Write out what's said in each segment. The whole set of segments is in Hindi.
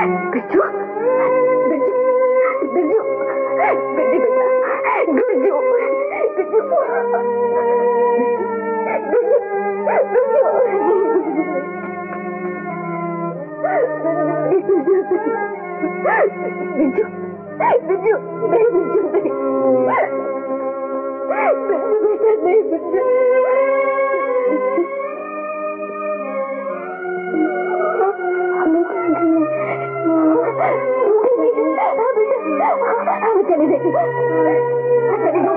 बिरजू, बिरजू, बिरजू, बिरजू बेटा, बिरजू, बिरजू, बिरजू, बिरजू, नहीं बिरजू नहीं, बिरजू बेटा नहीं बिरजू, हमें चले देते, चले दो।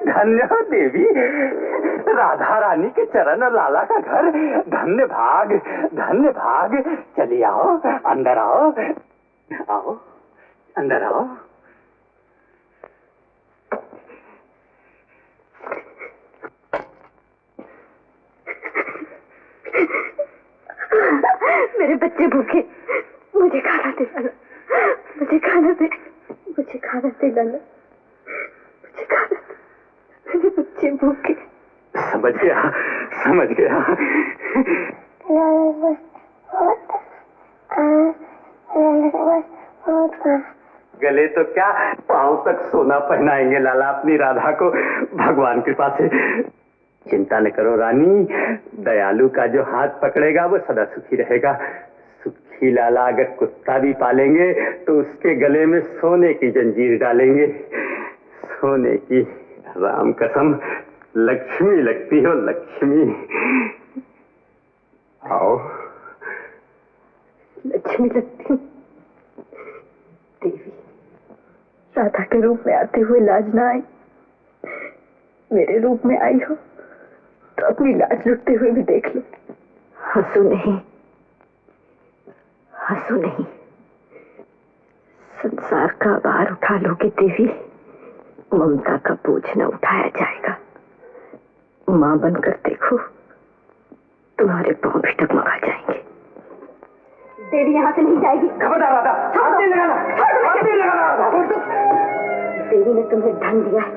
धन्य हो देवी, राधा रानी के चरण और लाला का घर, धन्य भाग, धन्य भाग। चलिए आओ, अंदर आओ, आओ अंदर आओ। मेरे बच्चे भूखे, मुझे खाना दे लाला, मुझे खाना दे, मुझे खाना दे लाला, मुझे खाना दे, मेरे बच्चे भूखे। समझ गया, समझ गया। गले तो क्या, पांव तक सोना पहनाएंगे लाला अपनी राधा को, भगवान कृपा से। चिंता न करो रानी, दयालु का जो हाथ पकड़ेगा वो सदा सुखी रहेगा। सुखी लाला अगर कुत्ता भी पालेंगे तो उसके गले में सोने की जंजीर डालेंगे, सोने की। राम कसम, लक्ष्मी लगती हो लक्ष्मी। आओ। लक्ष्मी लगती हूँ देवी, राधा के रूप में आते हुए लाज ना आई, मेरे रूप में आई हो तो अपनी लाज लुटते हुए भी देख लो। हंसो नहीं, हंसो नहीं, संसार का भार उठा लोगे देवी, ममता का बोझ न उठाया जाएगा। मां बनकर देखो, तुम्हारे पांव भी टकमगा जाएंगे। देवी यहाँ से नहीं जाएगी। खबरदार राधा, हाथ नहीं लगाना, हाथ नहीं लगाना। देवी ने तुम्हें धन दिया है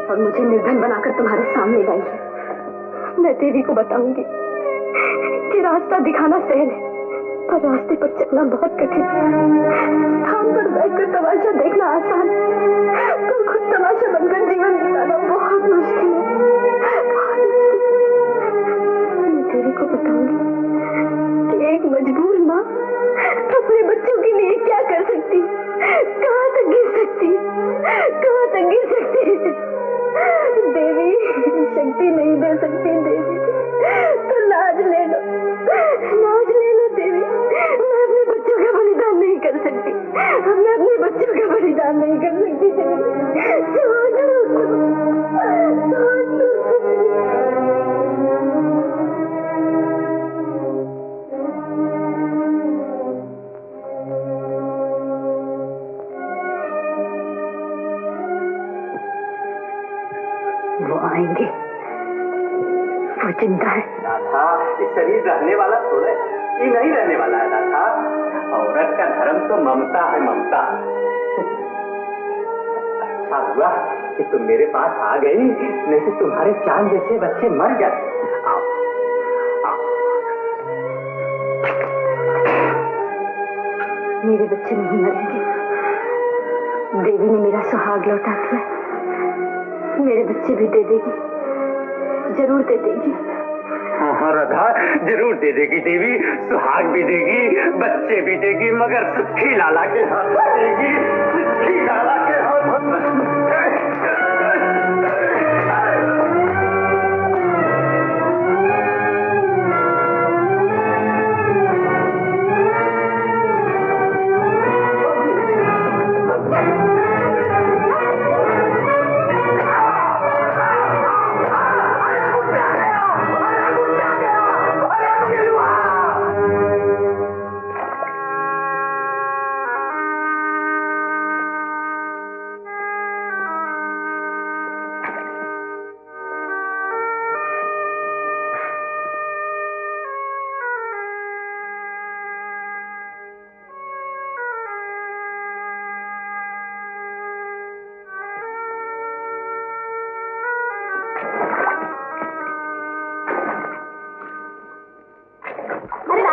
और मुझे निर्धन बनाकर तुम्हारे सामने लाई है। मैं देवी को बताऊंगी कि रास्ता दिखाना सहल है पर रास्ते पर चलना बहुत कठिन है। स्थान पर बैठकर तमाशा देखना आसान पर खुद तमाशा बनकर जीवन बिताना बहुत मुश्किल है, बहुत मुश्किल। मैं देवी को बताऊंगी कि एक मजबूर माँ अपने बच्चों के लिए क्या कर सकती, कहाँ तक गिर सकती, कहाँ तक गिर सकती है। देवी शक्ति नहीं दे सकती देवी तो लाज ले लो, लाज ले लो देवी। मैं अपने बच्चों का बलिदान नहीं कर सकती, मैं अपने बच्चों का बलिदान नहीं कर सकती वो आएंगे, वो जिंदा है। राधा, ये शरीर रहने वाला थोड़ा है, ये नहीं रहने वाला है राधा। औरत का धर्म तो ममता है, ममता। अच्छा हुआ कि तुम मेरे पास आ गई, नहीं तो तुम्हारे चांद जैसे बच्चे मर जाते। आओ, आओ। मेरे बच्चे नहीं मरेंगे, देवी ने मेरा सुहाग लौटा दिया, मेरे बच्चे भी दे देगी, जरूर दे देगी। हाँ राधा, जरूर दे देगी देवी, सुहाग भी देगी, बच्चे भी देगी, मगर सुखी लाला के हाथ देगी, सुखी लाला के हाथ।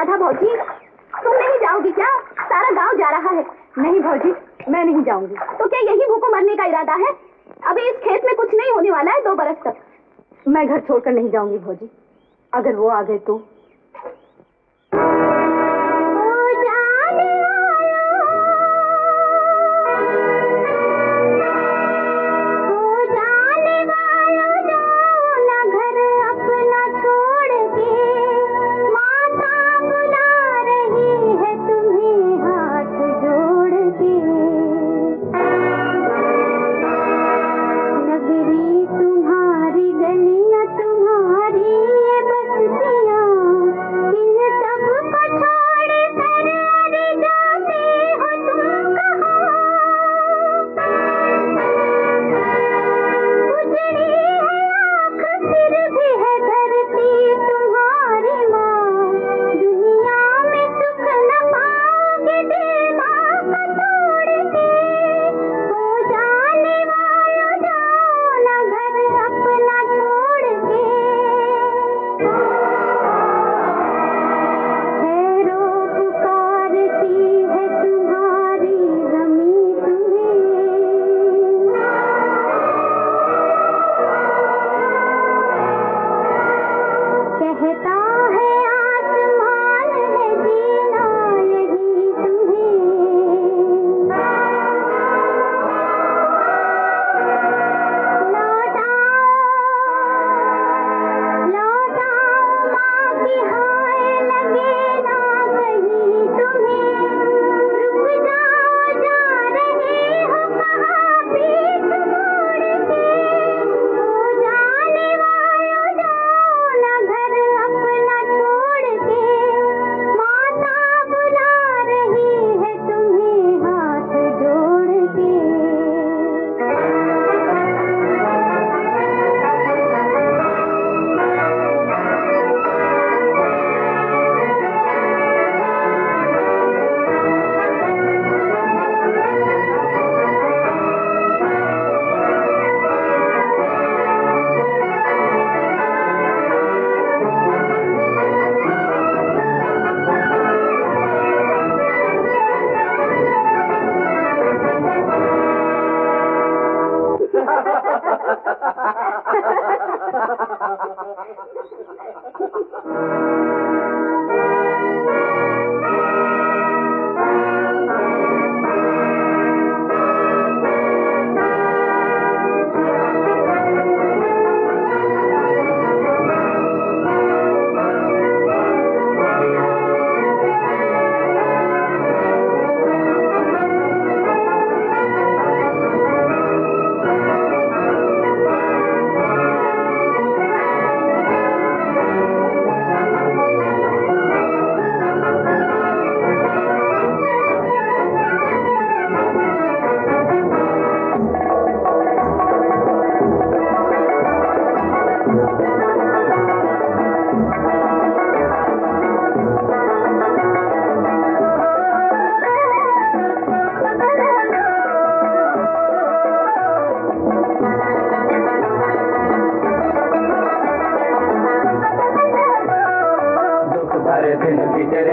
राधा भौजी, तुम नहीं जाओगी क्या? सारा गांव जा रहा है। नहीं भौजी, मैं नहीं जाऊंगी। तो क्या यही भूखों मरने का इरादा है? अभी इस खेत में कुछ नहीं होने वाला है 2 बरस तक। मैं घर छोड़कर नहीं जाऊंगी भौजी। अगर वो आ गए तो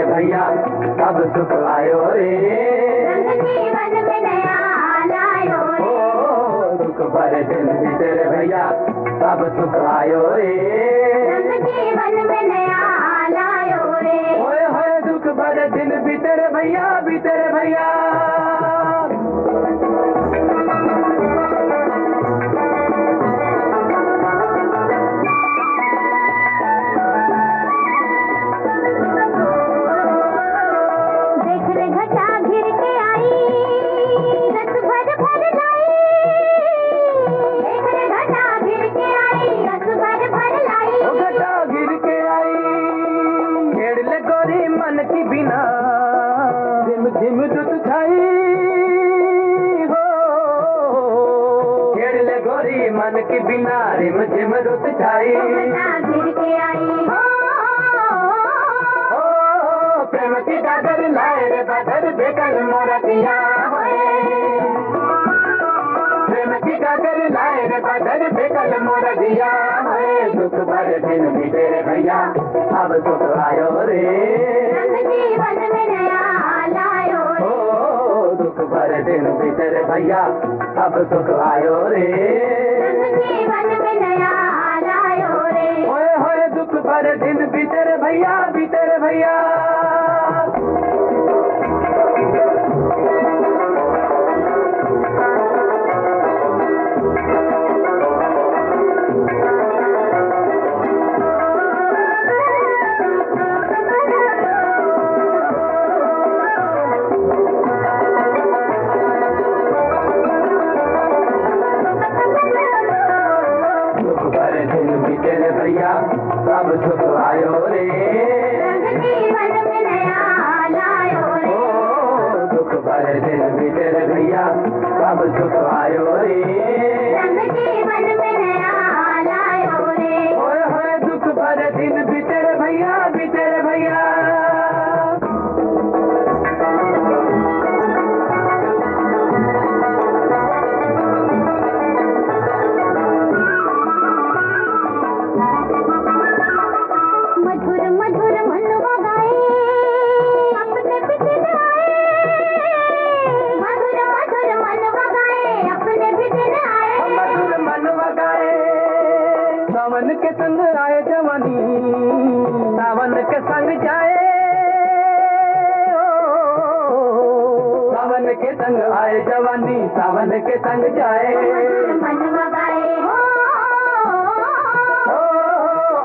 भैया अब सुख आयो रे, जीवन में नया लायो रे, दुख भरे दिन भी तेरे भैया अब सुख आयो रे, जीवन में नया लायो रे, होए दुख भरे दिन भी तेरे भैया झिम दुत छाई हो, खेड़ ले गोरी मन की बिना रिम झिम दुत छाई, गिर के आई हो, प्रेम की डागर लाए रे बदर बेकल मोरतिया, प्रेम की डागर लाए रे बदर बेकल मोरतिया, दुख भरे दिन भी तेरे भैया अब सुख आयो रे। दिन बीते रे भैया अब सुख आयो रे, जीवन में नया लायो रे, होए होए दुख भरे दिन बीते रे भैया, बीते रे भैया। भैया अब सुख आयो रे, जीवन में नया लायो रे, ओ दुख भरे दिन बीते रे भैया अब सुख आयो रे, जीवन में नया लायो रे, होए होए दुख भरे दिन बीते रे भैया, बीते रे भैया। सावन के संग आए जवानी, सावन के संग जाए, सावन के संग आए जवानी, सावन के संग जाए, मन लगाए हो,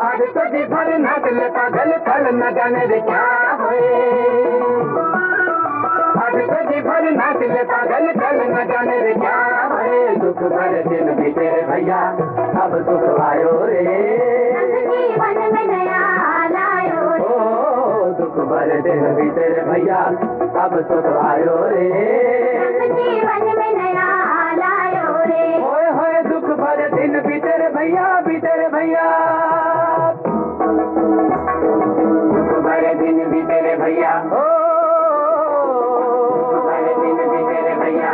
आज तो जी भर नाच ले पागल फल न जाने रे क्या होए, आज तो जी भर नाच ले पागल फल न जाने रे क्या होए, दुख भरे दिन बीते रे भैया अब सुख आयो रे, जीवन में नया लायो रे, ओ दुख भरे दिन बीते रे भैया अब सुख आयो रे, जीवन में नया लायो रे, होए होए दुख भरे दिन बीते रे भैया, बीते रे भैया, दुख भरे दिन बीते रे भैया, ओ दुख भरे दिन बीते रे भैया,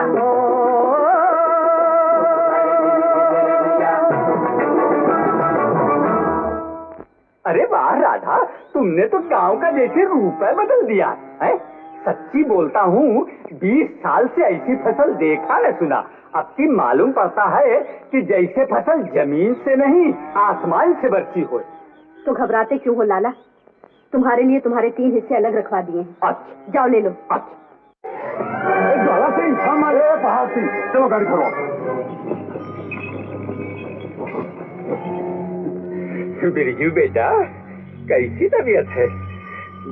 अरे वाह राधा, तुमने तो गांव का जैसे रूप है बदल दिया है। सच्ची बोलता हूँ 20 साल से ऐसी फसल देखा न सुना। अब की मालूम पड़ता है कि जैसे फसल जमीन से नहीं आसमान से बरसी हो। तो घबराते क्यों हो लाला? तुम्हारे लिए तुम्हारे 3 हिस्से अलग रखवा दिए हैं। अच्छा जाओ ले लो। ज्यादा से हमारे बाहर से चलो गाड़ी करो। बिरजू बेटा, कैसी तबीयत है?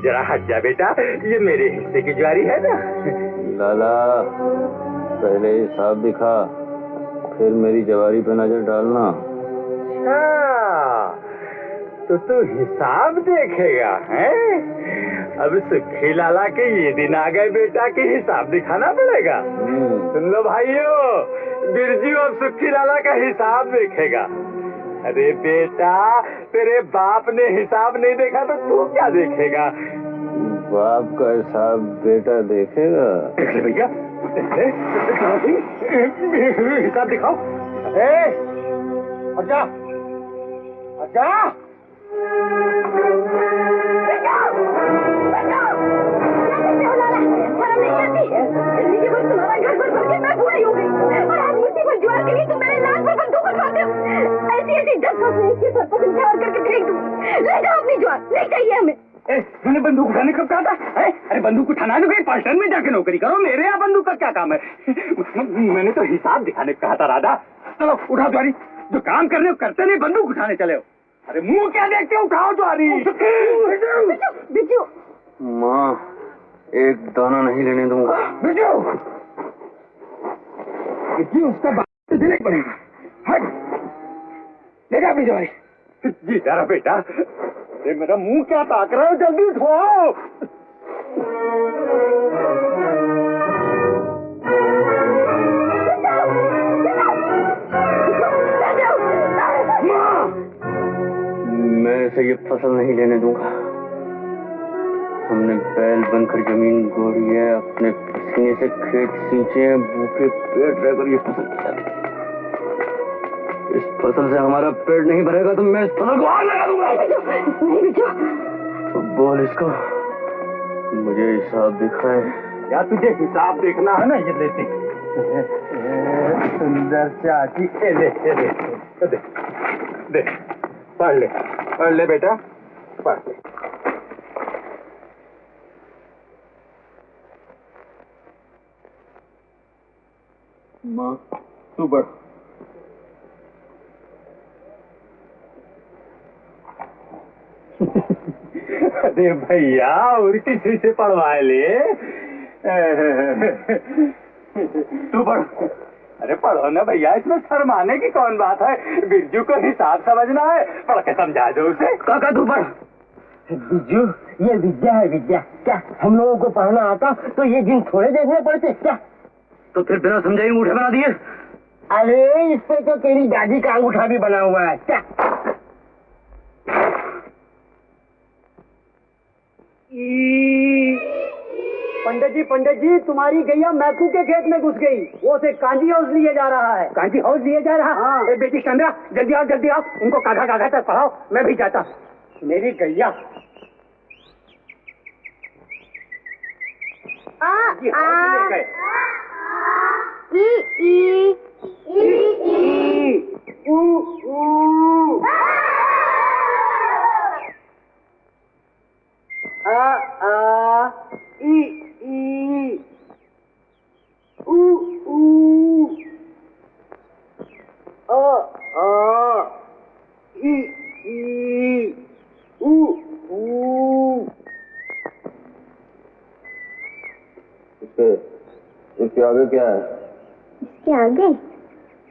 जरा हट जा बेटा, ये मेरे हिस्से की ज्वारी है ना। लाला, पहले हिसाब दिखा, फिर मेरी जवारी पे नजर डालना। अच्छा, तो तू हिसाब देखेगा हैं? अब सुखी लाला के ये दिन आ गए बेटा कि हिसाब दिखाना पड़ेगा। सुन लो भाइयों, बिरजू अब सुखी लाला का हिसाब देखेगा। अरे बेटा, तेरे बाप ने हिसाब नहीं देखा तो तू क्या देखेगा? बाप का हिसाब बेटा देखेगा। भैया हिसाब दिखाओ। अच्छा अच्छा, तुम्हारा घर भर भर के मैं बुरी हो गई और आज मुसीबत ज्वार के लिए तुम मेरे लाश पर बंदूक उठाते हो। ऐसी ऐसी सर पर इंतजार करके फेंक दूं। ले जाओ अपनी ज्वार, नहीं चाहिए हमें। मैंने बंदूक उठाने कब कहा था? अरे बंदूक उठाना तो कहीं पलटन में जाके नौकरी करो, मेरे यहाँ बंदूक का क्या काम है? मैंने तो हिसाब दिखाने को कहा था राधा। चलो उठाओ ज्वारी, जो काम करने को करते नहीं, बंदूक उठाने चले हो। अरे मुंह क्या देखते हो, उठाओ ज्वारी। बिजू माँ, एक दाना नहीं लेने दूंगा। बिजू उसका बात तो देने पड़ेगा। हट, ले जा अपनी ज्वारी। जी जरा बेटा, अरे मेरा मुंह क्या ताक रहा है, जल्दी उठवाओ। मैं इसे ये फसल नहीं लेने दूंगा। हमने बैल बनकर जमीन गोड़ी है, अपने पसीने से खेत सींचे हैं, भूखे पेट रहकर ये फसल खिलाती। इस फसल से हमारा पेट नहीं भरेगा तो मैं इस फसल को आग लगा दूंगा। तो बोल इसको, मुझे हिसाब दिखाए। या तुझे हिसाब देखना है ना, ये लेते सुंदर चाची, ए ले, दे, दे, पढ़ ले बेटा, पढ़ ले। माँ तू पढ़। अरे भैया और किसी से पढ़वाए ले। तू पढ़। अरे पढ़ो ना भैया, इसमें शर्माने की कौन बात है? बिरजू को हिसाब समझना है, पढ़ के समझा दो उसे। काका तू पढ़। बिरजू ये विद्या है, विद्या। क्या हम लोगों को पढ़ना आता तो ये दिन थोड़े देखने पड़ते क्या? तो फिर बिना समझे ही अंगूठे बना दिए? अरे इस पे तो तेरी दादी का अंगूठा भी बना हुआ है क्या? पंडित जी तुम्हारी गैया मैथू के खेत में घुस गई। वो उसे कांजी हाउस लिए जा रहा है। कांजी हाउस लिए जा रहा? हाँ। बेटी चंद्रा जल्दी आओ उनको काघा तक पढ़ाओ, मैं भी जाता। मेरी गैया इसके आगे क्या है? इसके आगे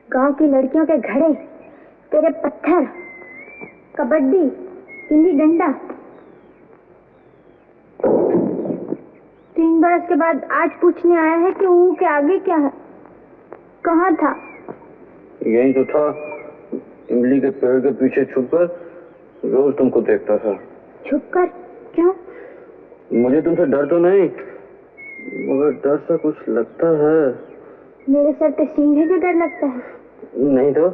गांव की लड़कियों के घड़े, तेरे पत्थर, कबड्डी, गिल्ली डंडा। 3 बरस के बाद आज पूछने आया है कि वो के आगे क्या है? कहाँ था? यही तो था, इमली के पेड़ के पीछे छुपकर रोज तुमको देखता था। छुपकर? क्यों? मुझे तुमसे डर तो नहीं, मगर डर सा कुछ लगता है। मेरे सर पे सींग है जो डर लगता है? नहीं तो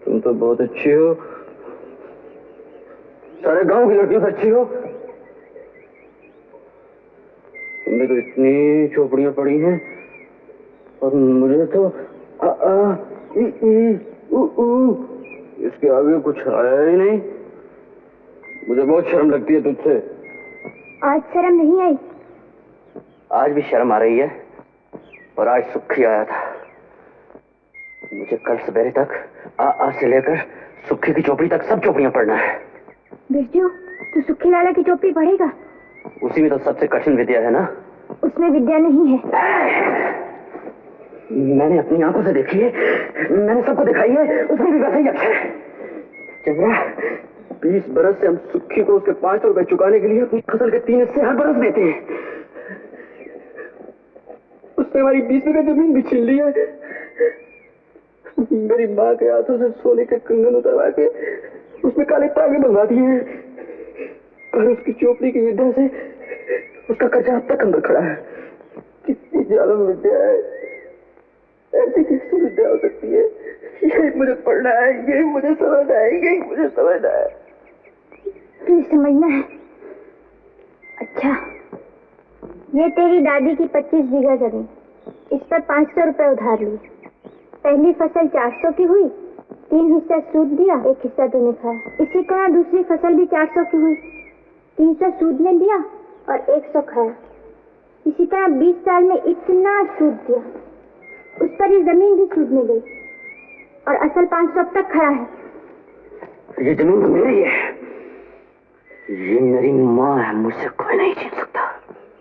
तुम तो बहुत अच्छी हो, सारे गांव की लड़कियों से अच्छी हो। तुमने तो इतनी चौपड़ियां पढ़ी हैं और मुझे तो आ आ ई ई उ उ इसके आगे कुछ आया ही नहीं। मुझे बहुत शर्म लगती है तुझसे। आज शर्म नहीं आई? आज भी शर्म आ रही है, और आज सुखी आया था। मुझे कल सवेरे तक आ से लेकर सुखी की चौपड़ी तक सब चौपड़ियां पढ़ना है। बिरजू, तू सुखी लाला की चौपड़ी पढ़ेगा? उसी में तो सबसे कठिन विद्या है ना। उसमें विद्या नहीं है। मैंने अपनी आंखों से देखी है, मैंने सबको दिखाई है, उसमें भी वैसे ही अक्षर है। चंद्रा, 20 बरस से हम सुखी को उसके 500 रुपए चुकाने के लिए अपनी फसल के 3 हिस्से हर बरस देते हैं। उसने हमारी 20 बीघा जमीन भी छीन ली है। मेरी माँ के हाथों से सोने के कंगन उतरवा के उसमें काले तागे बनवा दिए हैं। पर उसकी चोपड़ी की विद्या से उसका कर्जा अब तक अंदर खड़ा है। कितनी जालिम विद्या है, ऐसी कैसी विद्या हो सकती है? यही मुझे पढ़ना है, यही मुझे समझना है, यही मुझे समझना है। तुझे समझना है? अच्छा, ये तेरी दादी की 25 बीघा जमीन, इस पर 500 रुपए उधार लिए। पहली फसल 400 की हुई, 3 हिस्सा सूद दिया, 1 हिस्सा तूने खाया। इसी तरह दूसरी फसल भी 400 की हुई, 300 सूद में दिया और 100 खाया। इसी तरह 20 साल में इतना सूद दिया, उस पर ये जमीन भी सूद में गई और असल 500 अब तक खड़ा है। ये जमीन तो मेरी है, ये मेरी माँ है, मुझसे कोई नहीं छीन सकता।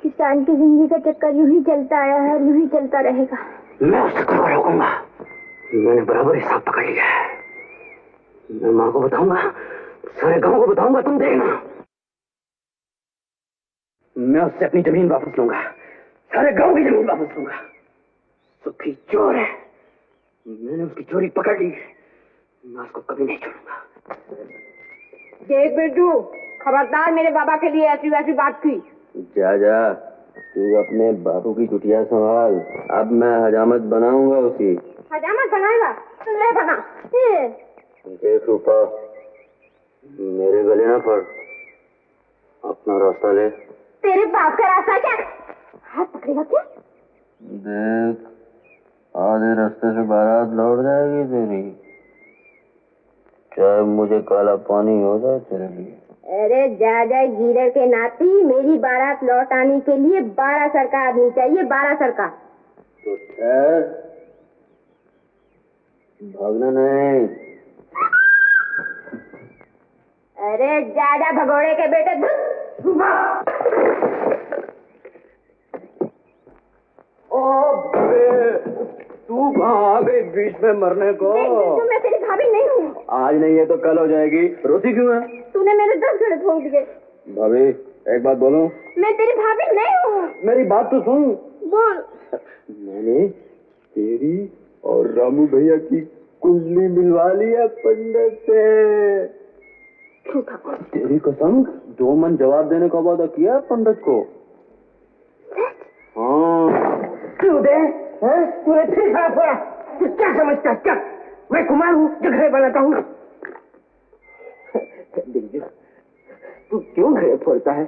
किसान की जिंदगी का चक्कर यूं ही चलता आया है और यूं ही चलता रहेगा। मैं उस चक्कर को रोकूंगा। मैंने बराबर हिसाब पकड़ लिया है। मैं माँ को बताऊंगा, सारे गांव को बताऊंगा, तुम देखना। मैं उससे अपनी जमीन वापस लूंगा, सारे गांव की जमीन वापस लूंगा। सुखी चोर है, मैंने उसकी चोरी पकड़ ली है, मैं उसको कभी नहीं छोड़ूंगा। देख बिरजू, खबरदार मेरे बाबा के लिए ऐसी वैसी बात की। जा जा, तू अपने बापू की चुटिया संभाल। अब मैं हजामत बनाऊंगा उसी। हजामत बनाएगा? ले बना। देख रूपा, मेरे गले ना पड़, अपना रास्ता ले। तेरे बाप का रास्ता क्या? हाथ पकड़ेगा क्या? देख, आधे रास्ते से बारात लौट जाएगी तेरी, चाहे मुझे काला पानी हो जाए तेरे लिए। अरे जा गीदड़ के नाती, मेरी बारात लौट आने के लिए 12 सर का आदमी चाहिए, 12 सर का। तो ठहर, भागना नहीं। अरे जा भगोड़े के बेटे, तू कहाँ आ गई बीच में मरने को? तो मैं तेरी भाभी नहीं हूँ। आज नहीं है तो कल हो जाएगी, रोती क्यों है? तूने मेरे 10 घड़े ठोक दिए। भाभी एक बात बोलूं? मैं तेरी भाभी नहीं हूँ। मेरी बात तो सुन। बोल। मैंने तेरी और रामू भैया की कुंडली मिलवा ली है पंडित से। तेरी कसम, 2 मन जवाब देने का वादा किया है पंडित को। हाँ। क्यों दे? तूने फिर खराब फोड़ा। तू क्या समझता है? मैं कुमार हूँ जो घरे बनाता हूँ। बिरजू, तू क्यों घरे फोड़ता है?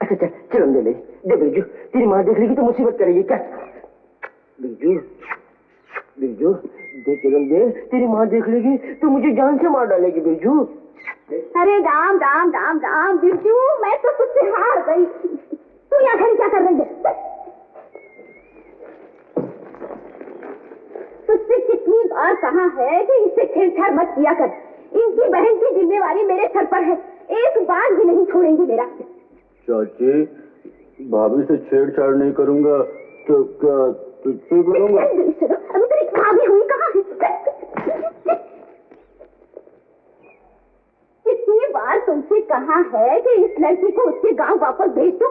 अच्छा चल चिलम दे दे बिरजू, तेरी माँ देख लेगी तो मुसीबत करेगी क्या? बिरजू दे चिलम दे, तेरी माँ देख लेगी तो मुझे जान से मार डालेगी बिरजू। अरे राम राम राम राम बिरजू, मैं तो तुझसे हार गई। तू यहाँ खड़ी क्या कर रही है? तुझसे कितनी बार कहा है कि इससे छेड़छाड़ मत किया कर। इनकी बहन की जिम्मेवारी मेरे सर पर है, एक बार भी नहीं छोड़ेंगी मेरा। चाची, भाभी से छेड़छाड़ नहीं करूंगा तो क्या तुझसे करूंगा? अभी तेरी भाभी हुई कहाँ है? कितनी बार तुमसे कहा है कि इस लड़की को उसके गांव वापस भेज दो।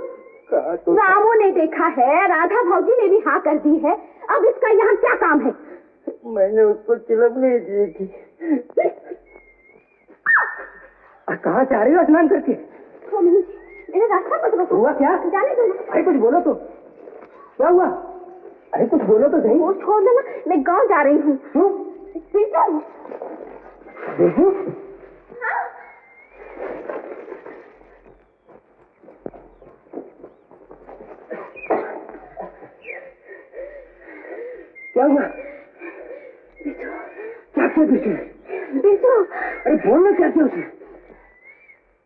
रामू ने देखा है, राधा भाजी ने भी हाँ कर दी है, अब इसका यहाँ क्या काम है? मैंने उसको चिलम नहीं दी थी। कहाँ जा रही हो स्नान करके? मेरे रास्ता मत रोको। हुआ क्या? जाने दो। अरे कुछ बोलो तो। क्या हुआ? अरे कुछ बोलो तो सही। वो छोड़ देना, मैं गांव जा रही हूँ। देखो क्या हुआ? क्या किया बिरजू? अरे बोलना क्या किया उसने?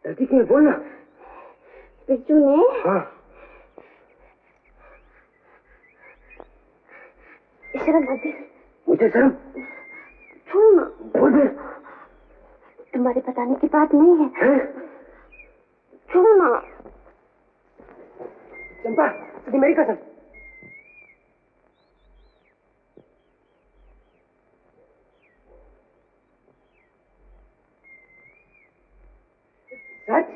लड़की क्यों बोलना? बिरजू ने शर्म मत दे। मुझे शर्म? छोड़ ना। बोल दे। तुम्हारे बताने की बात नहीं है। छोड़ ना। चंपा, तुझे मेरी कसम। सच?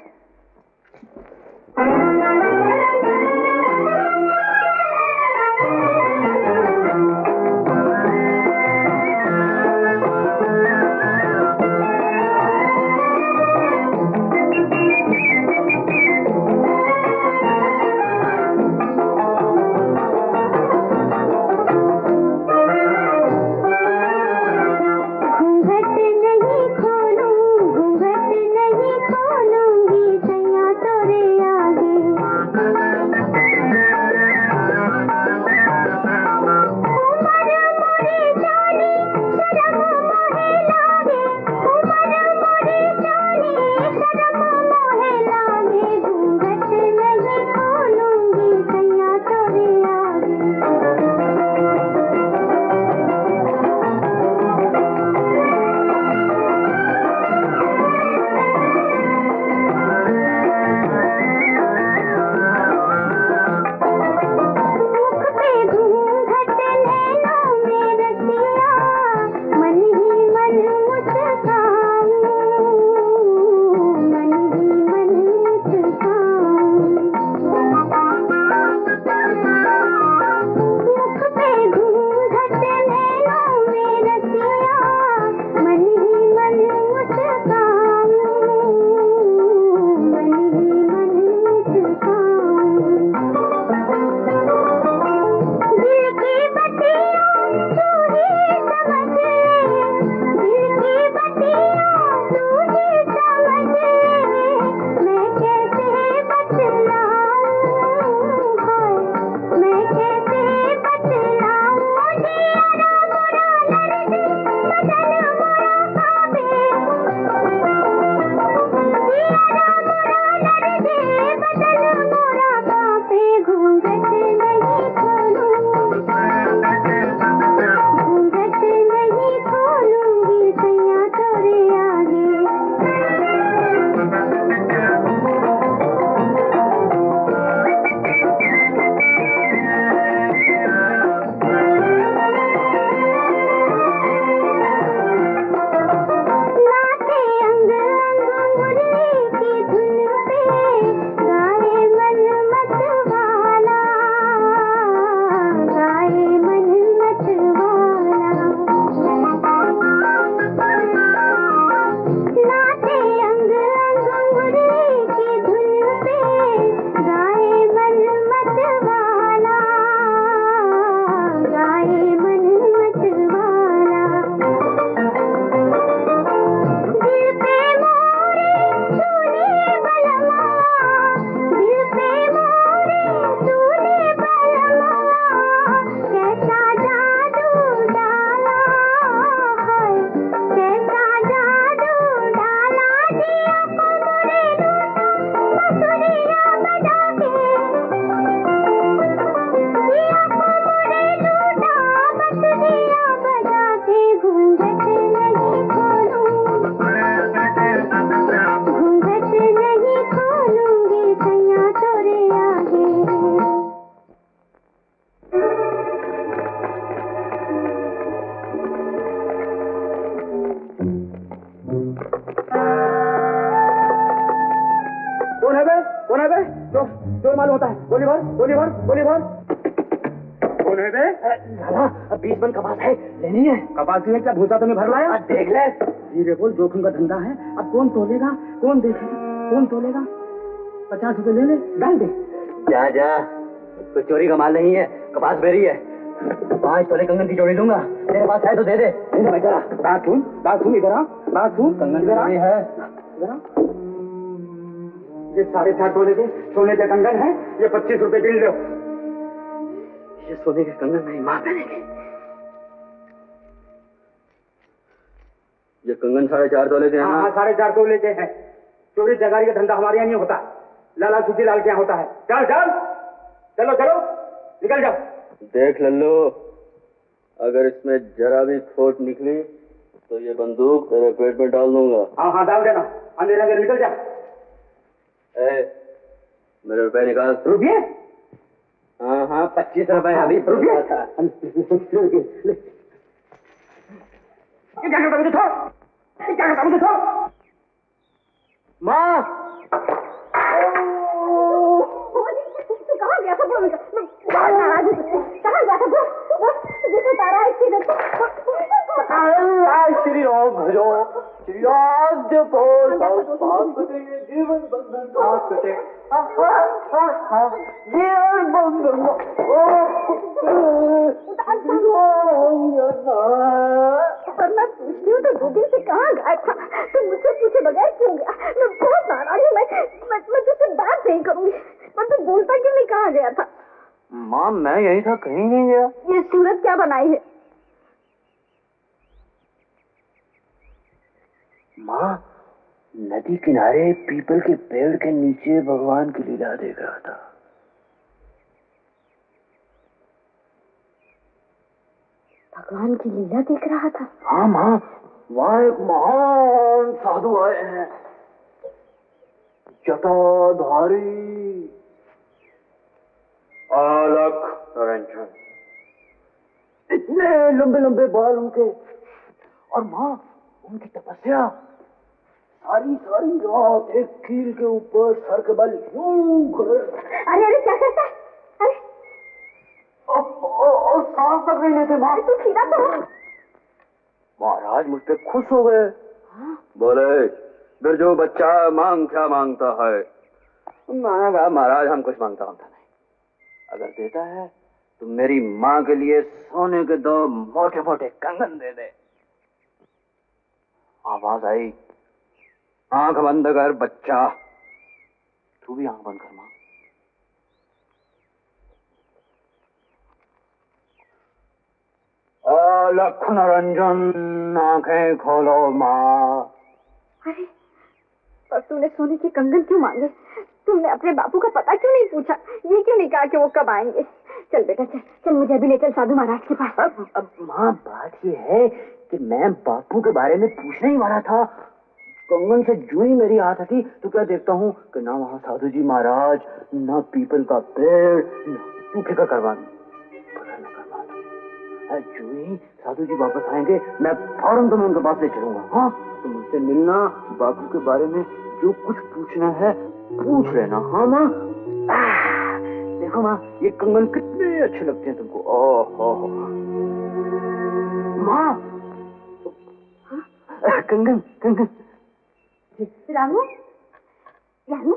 कपासी ने क्या भूसा तुम्हें भर लाया? देख ले, धीरे बोल, जोखिम का धंधा है। अब कौन तोलेगा, कौन देखेगा, कौन तोलेगा? 50 रुपए ले ले, डाल दे। जा जा, तो चोरी का माल नहीं है, कपास बेरी है। 5 तोले कंगन की जोड़ी दूंगा, तेरे पास है तो दे दे। बात सुन, इधर आ, बात सुन। कंगन की जोड़ी है इधर आ। ये 4.5 तोले के सोने के कंगन है, ये 25 रुपए गिन लो। ये सोने के कंगन मेरी माँ पहनेगी। ये कंगन 4.5 तोले के हैं। हाँ, 4.5 तोले के हैं। चोरी चकारी का धंधा हमारे यहाँ नहीं होता, लाला सूची लाल के यहाँ होता है। चल चल, चलो चलो, निकल जाओ। देख लल्लू, अगर इसमें जरा भी खोट निकली तो ये बंदूक तेरे पेट में डाल दूंगा। हाँ हाँ, डाल देना। अंधेरा अंधेरा निकल जा। मेरे रुपए निकाल। रुपये? हाँ हाँ, 25 रुपए अभी। रुपये? क्या करता मुझे छोड़, क्या करता मुझे छोड़। माँ, कहाँ गया था? बोल, कहाँ गया था? बोल, जिसे तारा है इसकी देखो। श्री राम भजो, श्री राम जपो, जीवन बंधन कटे, जीवन बंधन। पर मैं पूछती हूँ तो 2 दिन से कहाँ गायब था? तुम मुझसे पूछे बगैर क्यों गया? मैं बहुत नाराज हूँ। मैं तुझसे बात नहीं करूंगी, पर तू बोलता क्यों नहीं? कहाँ गया था? माँ, मैं यही था, कहीं नहीं गया। ये सूरत क्या बनाई है? माँ, नदी किनारे पीपल के पेड़ के नीचे भगवान की लीला देख रहा था। भगवान की लीला देख रहा था? हाँ माँ, वहाँ एक महान साधु आए हैं, जटाधारी अलख निरंजन। इतने लंबे लंबे बाल उनके, और माँ उनकी तपस्या सारी रात एक कील के ऊपर सर के बल यूं खड़े। अरे क्या करता है? अरे सांस तक नहीं लेते माँ। तू सीधा तो। महाराज मुझ पे खुश हो गए। बोले, बिरजू बच्चा, मांग क्या मांगता है? मैंने कहा, महाराज हम कुछ मांगता नहीं, अगर देता है तो मेरी माँ के लिए सोने के 2 मोटे मोटे कंगन दे दे। आवाज आई, आंख बंद कर बच्चा। तू भी आंख बंद कर माँ। अलख निरंजन, आंखें खोलो माँ। अरे पर तूने सोने के कंगन क्यों मांगे? तुमने अपने बापू का पता क्यों नहीं पूछा? ये क्यों नहीं कहा कि वो कब आएंगे? चल बेटा, चल मुझे अभी ले चल साधु महाराज के पास। अब माँ, बात ये है कि मैं बापू के बारे में पूछने ही वाला था। कंगन से जू ही मेरी हाथ थी तो क्या देखता हूँ कि ना वहाँ साधु जी महाराज, ना पीपल का पेड़, तू फिक्र करवा दू। जू ही साधु जी वापस आएंगे, मैं फौरन तुम्हें उनके पास ले चलूंगा। हाँ, तुम उनसे मिलना, बापू के बारे में जो कुछ पूछना है पूछ लेना। हाँ माँ। देखो माँ, ये कंगन कितने अच्छे लगते हैं तुमको। ओह माँ, कंगन कंगन। रामू, रामू,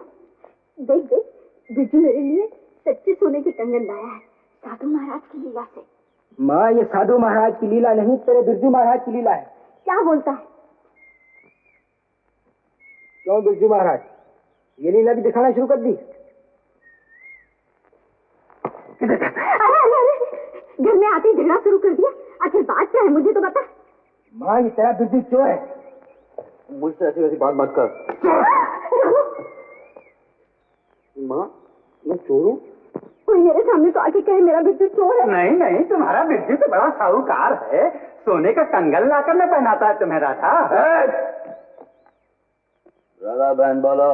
देख देख, बिरजू मेरे लिए सच्चे सोने के कंगन लाया है, साधु महाराज की लीला से। माँ, ये साधु महाराज की लीला नहीं, तेरे बिरजू महाराज की लीला है। क्या बोलता है? क्यों बिरजू महाराज, ये लीला भी दिखाना शुरू कर दी? अरे घर में आते ही झगड़ा शुरू कर दिया। आखिर बात क्या है, मुझे तो बता। माँ, ये तेरा बिरजू चोर है। मुझसे ऐसी वैसी बात मत कर। माँ, मैं चोर हूँ? कोई मेरे सामने तो आके कहे मेरा बिट्टू चोर है। नहीं नहीं, तुम्हारा बिट्टू तो बड़ा साहूकार है, सोने का कंगन लाकर न पहनाता है तुम्हें राधा। राधा बहन बोलो।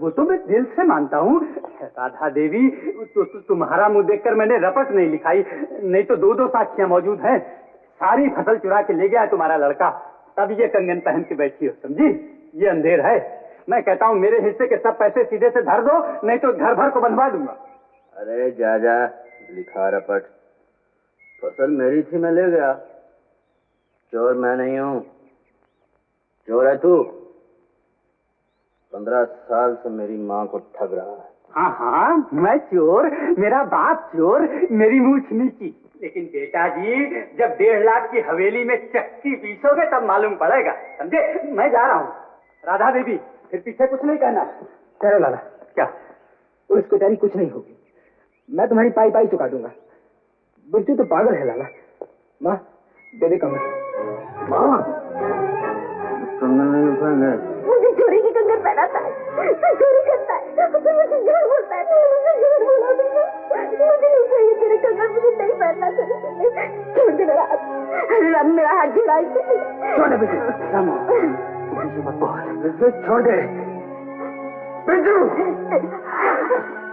वो तो मैं दिल से मानता हूँ राधा देवी, तो तुम्हारा मुंह देखकर मैंने रपट नहीं लिखाई, नहीं तो दो साक्षियां मौजूद हैं। सारी फसल चुरा के ले गया है तुम्हारा लड़का, तब ये कंगन पहन के बैठी हो, समझी? ये अंधेर है। मैं कहता हूँ मेरे हिस्से के सब पैसे सीधे से धर दो, नहीं तो घर भर को बंधवा दूंगा। अरे जा लिखा रपट, फसल मेरी थी, मैं ले गया। चोर मैं नहीं हूँ, चोर है तू। 15 साल से मेरी माँ को ठग रहा है। हाँ हाँ, मैं चोर, मेरा बाप चोर, मेरी मूछ नीची। लेकिन बेटा जी, जब 1.5 लाख की हवेली में चक्की पीसोगे तब मालूम पड़ेगा, समझे? मैं जा रहा हूँ। राधा देवी, फिर पीछे कुछ नहीं कहना। कह लाला, क्या? पुलिस कचहरी कुछ नहीं होगी, मैं तुम्हारी पाई चुका दूंगा। बिट्टू तो पागल है लाला। माँ दे दे कंगन। माँ कंगन नहीं उठाएंगे। मुझे चोरी की कंगन पहनाता है, तो चोरी करता है, तो मुझे झूठ बोलता है, मुझे झूठ बोला तुमने। मुझे नहीं चाहिए तेरे कंगन, मुझे नहीं पहनना चाहिए। छोड़ दे मेरा हाथ, मेरा हाथ छुड़ा इसे। छोड़ दे बिट्टू। रामा, बिट्टू मत बोल, बिट्टू छोड़ दे। बिट्टू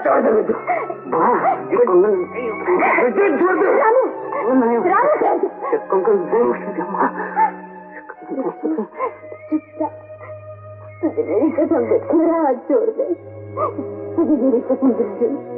छोड़ दे बिट्टू। ये कंगन बिट्टू छोड़ दे। रामू, नहीं कंगन दे। चुपचाप, तुझे मेरी कसम दे, मेरा हाथ छोड़ दे, तुझे मेरी कसम दे।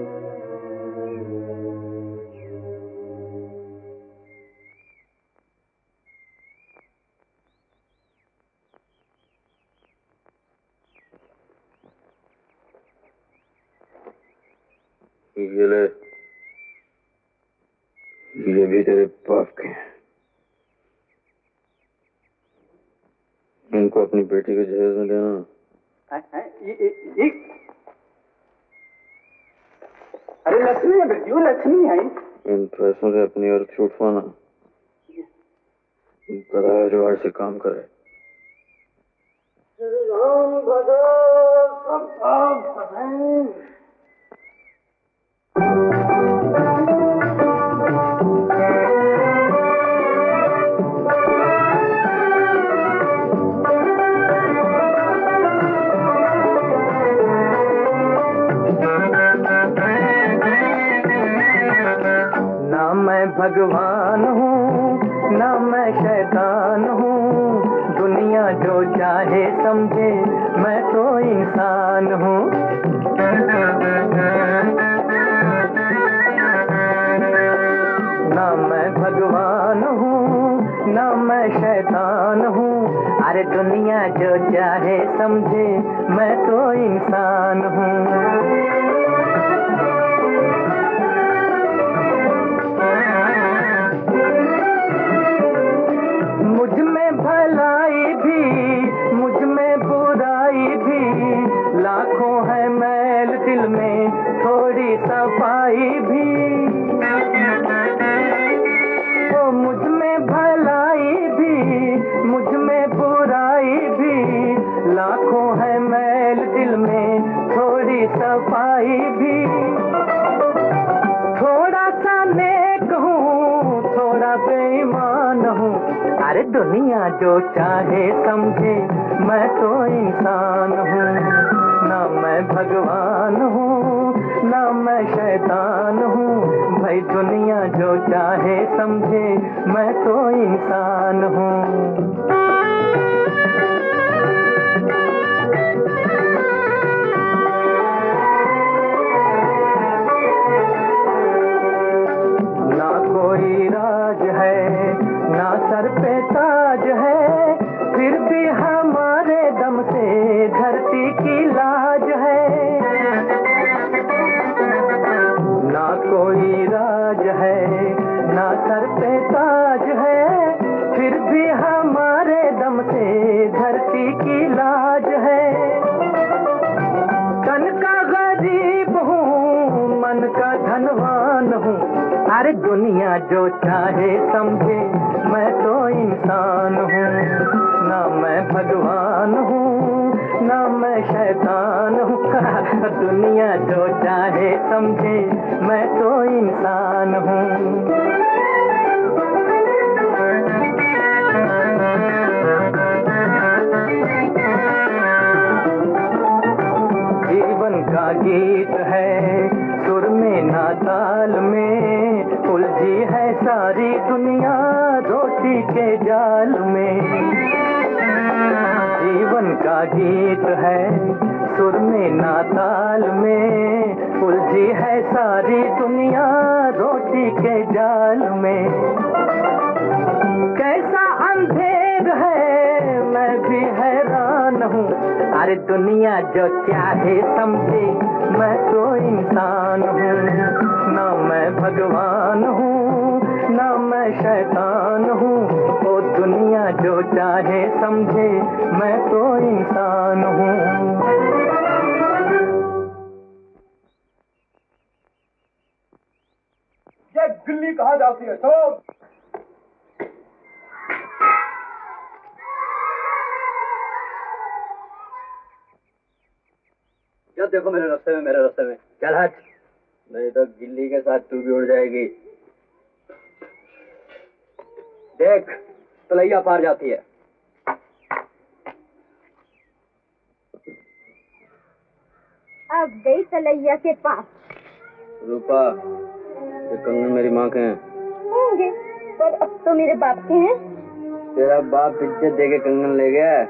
ये भी तेरे बाप के हैं। इनको अपनी बेटी के जहेज में देना। अरे लक्ष्मी है बेटी, लक्ष्मी है। इन पैसों से अपनी अर्थ छूटवाना, गधा जो से काम करे। राम भजो सब ना मैं भगवान हूँ ना मैं शैतान हूँ, दुनिया जो चाहे समझे, मैं तो इंसान हूँ। ना मैं भगवान हूँ ना मैं शैतान हूँ, अरे दुनिया जो चाहे समझे, मैं तो इंसान हूँ। मुझ में भलाई भी मुझ में बुराई भी, लाखों है मैल दिल में, थोड़ी सफाई भी। ओ मुझ में भलाई भी मुझ में बुराई भी, लाखों है मैल दिल में, थोड़ी सफाई भी। थोड़ा सा नेक हूँ थोड़ा बेईमान हूँ, अरे दुनिया जो चाहे समझे, मैं तो इंसान हूँ। ना मैं भगवान हूँ ना मैं शैतान हूँ, भाई दुनिया जो चाहे समझे, मैं तो इंसान हूँ। ना कोई राज है ना सर पे ताज है, फिर भी हमारे दम से धरती की लाज है। ना कोई राज है ना सर पे ताज है, फिर भी हमारे दम से धरती की लाज है। तन का गरीब हूँ मन का धनवान हूँ, अरे दुनिया जो चाहे समझे, मैं तो इंसान हूँ। ना मैं भगवान हूँ ना मैं शैतान हूँ दुनिया जो चाहे समझे मैं तो इंसान हूँ। जीवन का गीत है सुर में ना ताल में, उलझी है सारी दुनिया रोटी के जाल में। जीवन का गीत है सुर में ना ताल में, उलझी है सारी दुनिया रोटी के जाल में। कैसा अंधेर है मैं भी हैरान हूँ, अरे दुनिया जो चाहे समझे मैं तो इंसान हूँ। ना मैं भगवान हूँ ना मैं शैतान हूँ, ओ दुनिया जो चाहे समझे मैं तो इंसान हूँ। ये बिल्ली कहाँ जाती है? चलो। क्या देखो मेरे रास्ते में चल हट, नहीं तो गिल्ली के साथ तू भी उड़ जाएगी। देख तलैया पार जाती है। अब गई तलैया के पास। रूपा, ये कंगन मेरी माँ के हैं। होंगे, पर अब तो मेरे बाप के हैं। तेरा बाप इज्जत दे के कंगन ले गया,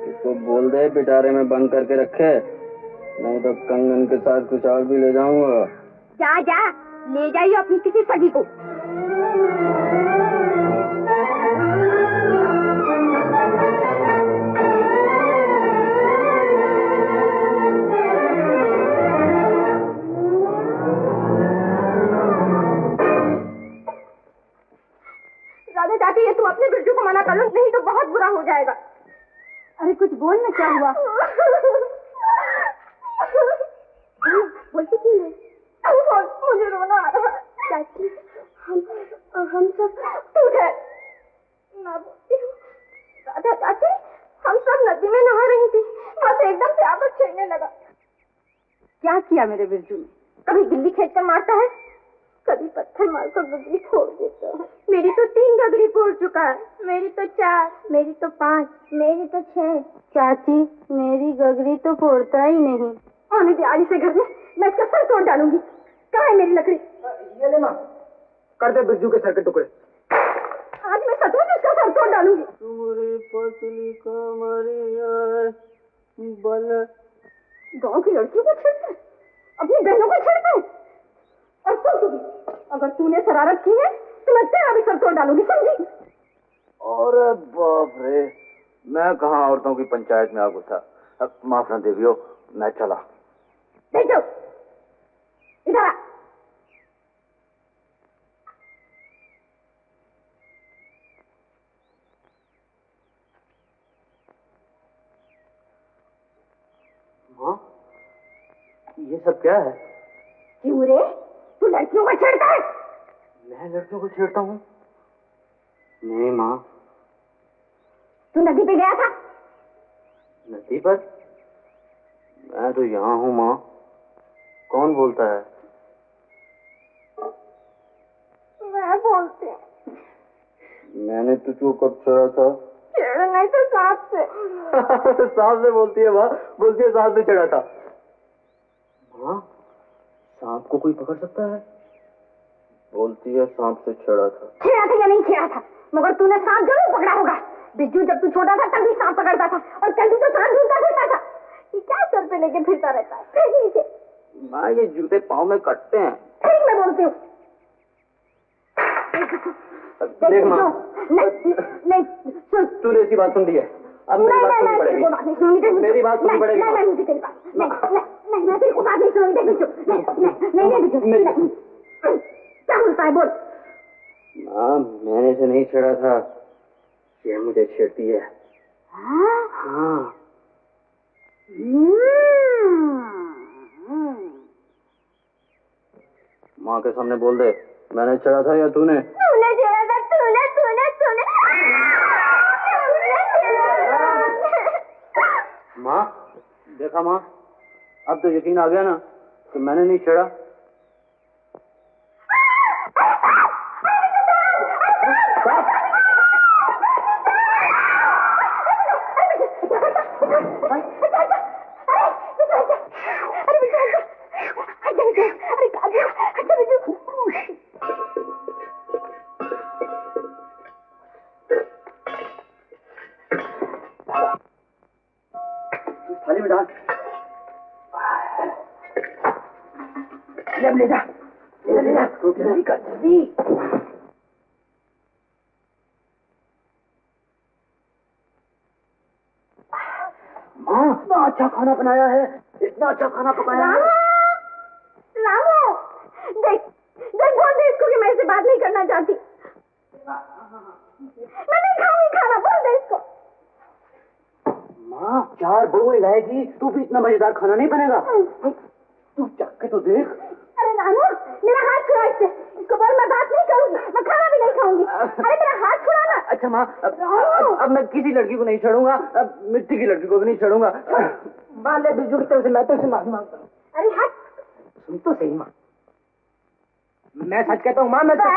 इसको बोल दे पिटारे में बंद करके रखे, नहीं तो कंगन के साथ कुछ और भी ले जाऊंगा। जा जा, ले जाइए अपनी किसी सगी को। राधा चाहती है तुम अपने बिरजू को मना कर लो, नहीं तो बहुत बुरा हो जाएगा। अरे कुछ बोल ना, क्या हुआ? बोलती क्यों है? मुझे रोना आ रहा है। चाची, हम सब तू है ना बोलती हूँ। राधा चाची, हम सब नदी में नहा रही थी, बस एकदम से आपस छेड़ने लगा। क्या किया मेरे बिरजू ने? कभी गिल्ली खींच कर मारता है, कभी पत्थर मारकर गगरी फोड़ देता है। मेरी तो 3 गगरी फोड़ चुका है, मेरी तो 4, मेरी तो 5, मेरी तो 6। चाची, मेरी गगरी तो फोड़ता ही नहीं। आने दे आज से घर में, मैं इसका सर तोड़ डालूंगी। कहाँ है मेरी लकड़ी? ये ले माँ, कर दे बिरजू के सर के टुकड़े। आज मैं सचमुच इसका सर तोड़ डालूंगी। तुम्हारी पसली कमरिया बल। गांव की लड़कियों को छेड़ता है, अपनी बहनों को छेड़ता है। और सुन तू भी, अगर तूने शरारत की है तो मैं तेरा भी सर तोड़ डालूंगी, समझी? अरे बाप रे, मैं कहाँ औरतों की पंचायत में आ घुसा। अब माफ न देवियो, मैं चला। देखो इधर आ। हाँ, ये सब क्या है? क्यों रे, तू लड़कियों को छेड़ता है? मैं लड़कियों को छेड़ता हूँ? नहीं माँ। तू नदी पे गया था? नदी पर? मैं तो यहाँ हूँ माँ। कौन बोलता है? मैं बोलती हूँ। मैंने तुझको कब छेड़ा था? छेड़ा नहीं तो सांप से। सांप से बोलती है माँ, बोलती है सांप से छेड़ा था। माँ, सांप को कोई पकड़ सकता है? बोलती है सांप से छेड़ा था। छेड़ा था या नहीं छेड़ा था, मगर तूने सांप जरूर पकड़ा होगा। बिज्जू जब तू छोटा था तब भी सांप पकड़ता था, और कल तो सांप ढूंढता फिरता था। ये क्या सर पे लेके फिरता रहता है? फेंक नीचे। माँ, ये जूते पाँव में कटते हैं। ठीक मैं बोलती हूँ। देख माँ, नहीं सुन, तूने ऐसी बात सुन ली है, अब मेरी बात सुननी पड़ेगी। मेरी बात सुननी पड़ेगी। नहीं मुझे तेरी बात नहीं, मैं तेरी बात नहीं सुनूंगी। नहीं क्या बोलता है, बोल। माँ, मैंने इसे नहीं छेड़ा था, ये मुझे छेड़ती है। हाँ। माँ के सामने बोल दे, मैंने छेड़ा था या तूने? तूने छेड़ा था, तूने। देखा माँ, अब तो यकीन आ गया ना कि मैंने नहीं छेड़ा। थाली में डाल। ले जा, ले जा, जल्दी कर, जल्दी। माँ, इतना अच्छा खाना बनाया है, इतना अच्छा खाना पकाया है। रामू, देख देख बोल दे इसको कि मैं इससे बात नहीं करना चाहती। मैं नहीं खाऊंगी खाना, बोल दे इसको। माँ, 4 बहुएं लाएगी तू भी इतना मजेदार खाना नहीं बनेगा। तू चख के तो देख। अरे रामू, मेरा हाथ छुड़ा इससे। इसको बोल मैं बात नहीं करूंगी, मैं खाना भी नहीं खाऊंगी। अरे मेरा हाथ छुड़ा ना। अच्छा माँ, अब मैं किसी लड़की को नहीं छेड़ूंगा, अब मिट्टी की लड़की को भी नहीं छेड़ूंगा। मान ले बिजू की तरफ से मैं तो माफी मांगता हूँ। अरे हट। सुन तो सही माँ, मैं सच कहता हूँ माँ। मैं बस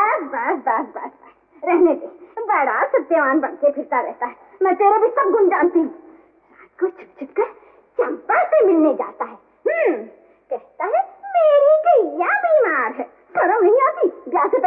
रहने दे। बड़ा सत्यवान बन के फिरता रहता है। मैं तेरे भी सब गुण जानती हूँ। रात को छुप छुप कर चंपा से मिलने जाता है। कहता है मेरी गैया बीमार है। शर्म नहीं आती? ब्याह से